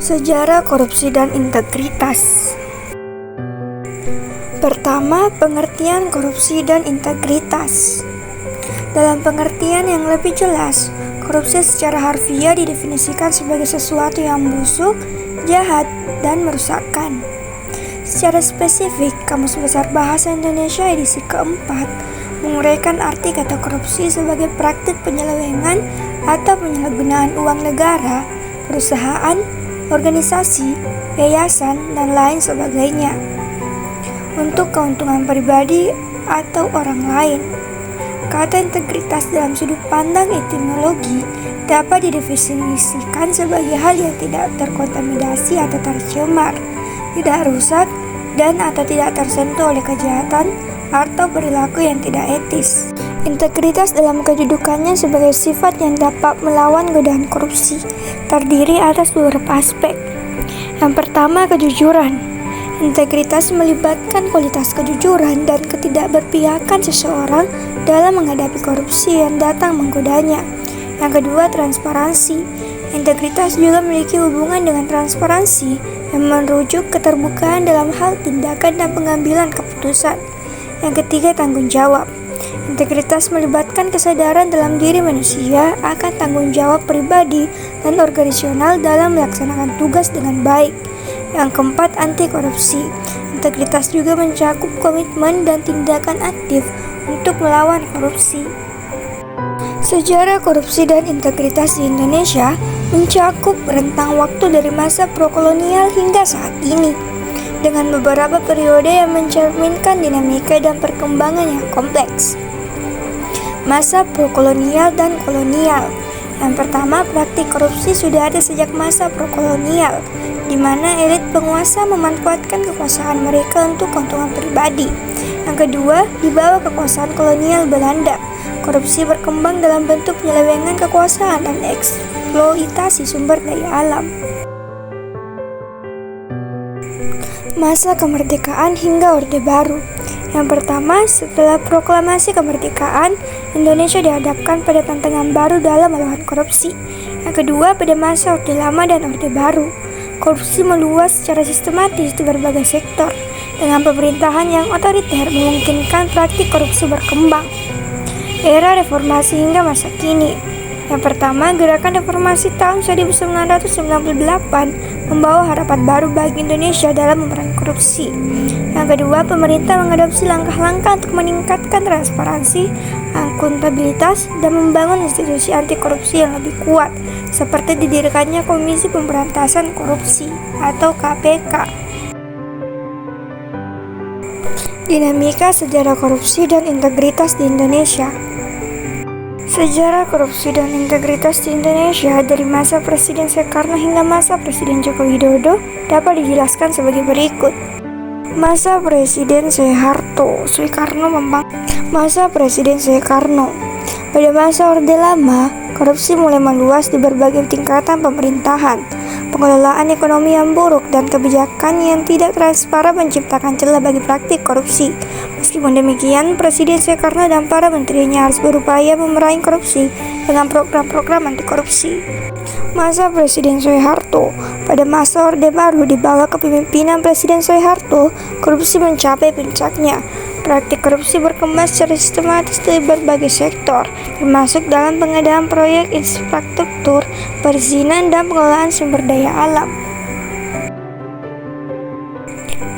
Sejarah korupsi dan integritas. Pertama, pengertian korupsi dan integritas. Dalam pengertian yang lebih jelas, korupsi secara harfiah didefinisikan sebagai sesuatu yang busuk, jahat, dan merusakkan. Secara spesifik, Kamus Besar Bahasa Indonesia edisi keempat menguraikan arti kata korupsi sebagai praktik penyelewengan atau penyalahgunaan uang negara, perusahaan, organisasi, yayasan, dan lain sebagainya untuk keuntungan pribadi atau orang lain. Kata integritas dalam sudut pandang etimologi dapat didefinisikan sebagai hal yang tidak terkontaminasi atau tercemar, tidak rusak, dan atau tidak tersentuh oleh kejahatan atau perilaku yang tidak etis. Integritas dalam kedudukannya sebagai sifat yang dapat melawan godaan korupsi terdiri atas beberapa aspek. Yang pertama, kejujuran. Integritas melibatkan kualitas kejujuran dan ketidakberpihakan seseorang dalam menghadapi korupsi yang datang menggodanya. Yang kedua, transparansi. Integritas juga memiliki hubungan dengan transparansi yang merujuk keterbukaan dalam hal tindakan dan pengambilan keputusan. Yang ketiga, tanggung jawab. Integritas melibatkan kesadaran dalam diri manusia akan tanggung jawab pribadi dan organisasional dalam melaksanakan tugas dengan baik. Yang keempat, anti korupsi. Integritas juga mencakup komitmen dan tindakan aktif untuk melawan korupsi. Sejarah korupsi dan integritas di Indonesia mencakup rentang waktu dari masa prakolonial hingga saat ini, dengan beberapa periode yang mencerminkan dinamika dan perkembangan yang kompleks. Masa prakolonial dan kolonial. Yang pertama, praktik korupsi sudah ada sejak masa prakolonial, di mana elit penguasa memanfaatkan kekuasaan mereka untuk keuntungan pribadi. Yang kedua, di bawah kekuasaan kolonial Belanda, korupsi berkembang dalam bentuk penyelewengan kekuasaan dan eksploitasi sumber daya alam. Masa kemerdekaan hingga Orde Baru. Yang pertama, setelah proklamasi kemerdekaan, Indonesia dihadapkan pada tantangan baru dalam melawan korupsi. Yang kedua, pada masa Orde Lama dan Orde Baru, korupsi meluas secara sistematis di berbagai sektor, dengan pemerintahan yang otoriter memungkinkan praktik korupsi berkembang. Era reformasi hingga masa kini. Yang pertama, gerakan reformasi tahun 1998 membawa harapan baru bagi Indonesia dalam memerangi korupsi. Yang kedua, pemerintah mengadopsi langkah-langkah untuk meningkatkan transparansi, akuntabilitas, dan membangun institusi anti korupsi yang lebih kuat, seperti didirikannya Komisi Pemberantasan Korupsi atau KPK. Dinamika sejarah korupsi dan integritas di Indonesia. Sejarah korupsi dan integritas di Indonesia dari masa Presiden Soekarno hingga masa Presiden Joko Widodo dapat dijelaskan sebagai berikut. Masa Presiden Soekarno. Masa Presiden Soekarno. Pada masa Orde Lama, korupsi mulai meluas di berbagai tingkatan pemerintahan. Pengelolaan ekonomi yang buruk dan kebijakan yang tidak transparan menciptakan celah bagi praktik korupsi. Meskipun demikian, Presiden Soekarno dan para menterinya harus berupaya memerangi korupsi dengan program-program anti korupsi. Masa Presiden Soeharto. Pada masa Orde Baru di bawah kepemimpinan Presiden Soeharto, korupsi mencapai puncaknya. Praktik korupsi berkembang secara sistematis dari berbagai sektor, termasuk dalam pengadaan proyek infrastruktur, perizinan, dan pengelolaan sumber daya alam.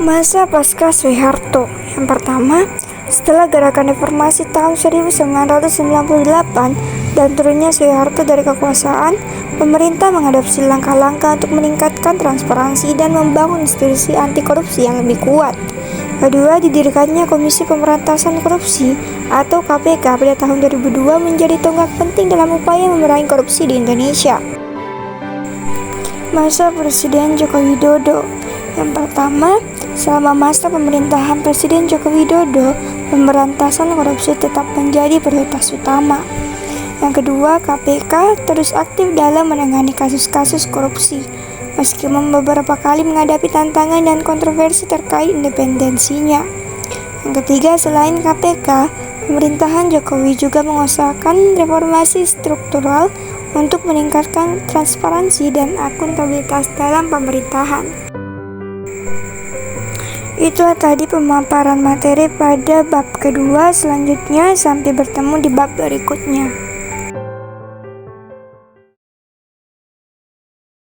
Masa pasca Soeharto. Yang pertama, setelah gerakan reformasi tahun 1998 dan turunnya Soeharto dari kekuasaan, pemerintah mengadopsi langkah-langkah untuk meningkatkan transparansi dan membangun institusi anti korupsi yang lebih kuat. Kedua, didirikannya Komisi Pemberantasan Korupsi atau KPK pada tahun 2002 menjadi tonggak penting dalam upaya memerangi korupsi di Indonesia. Masa Presiden Joko Widodo. Yang pertama, selama masa pemerintahan Presiden Joko Widodo, pemberantasan korupsi tetap menjadi prioritas utama. Yang kedua, KPK terus aktif dalam menangani kasus-kasus korupsi, meskipun beberapa kali menghadapi tantangan dan kontroversi terkait independensinya. Yang ketiga, selain KPK, pemerintahan Jokowi juga mengusahakan reformasi struktural untuk meningkatkan transparansi dan akuntabilitas dalam pemerintahan. Itulah tadi pemaparan materi pada bab kedua. Selanjutnya sampai bertemu di bab berikutnya.